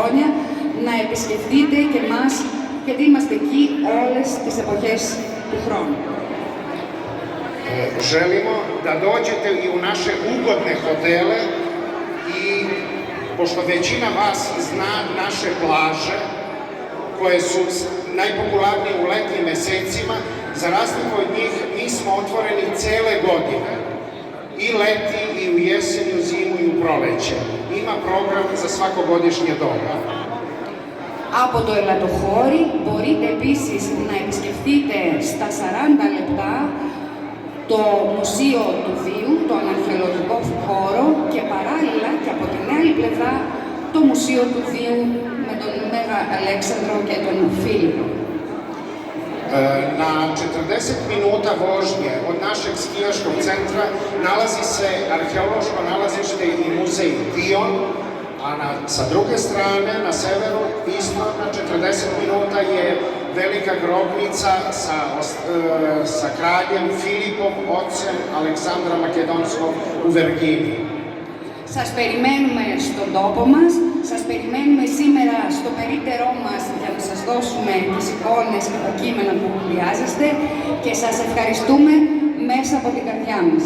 χρόνια να επισκεφτείτε και εμάς, γιατί είμαστε εκεί όλες τις εποχές του χρόνου. Želimo da dođete i u naše ugodne hotele i pošto većina vas zna naše plaže koje su najpopularnije u letnjim mesecima, za razliku od njih mi smo otvoreni cele godine, i leti, i u jesen, i u zimu, i u proleće. Ima program za svako godišnje doba. Από το ελαττοχώρι μπορείτε επίσης να επισκεφτείτε στα 40 λεπτά το Μουσείο του Βίου, το αναρχαιολογικό χώρο και παράλληλα και από την άλλη πλευρά το Μουσείο του Βίου με τον Μέγα Αλέξανδρο και τον Φίλιππο. Na 40 minuta vožnje od našeg skijaškog centra nalazi se arheološko nalazište i muzej Dion, a sa druge strane, na severu, isto na 40 minuta je velika grobnica sa kraljem Filipom, ocem Aleksandra Makedonskog u Vergini. Σας περιμένουμε στον τόπο μας, σας περιμένουμε σήμερα στο περίπτερό μας για να σας δώσουμε τις εικόνες και τα κείμενα που χρειάζεστε και σας ευχαριστούμε μέσα από την καρδιά μας.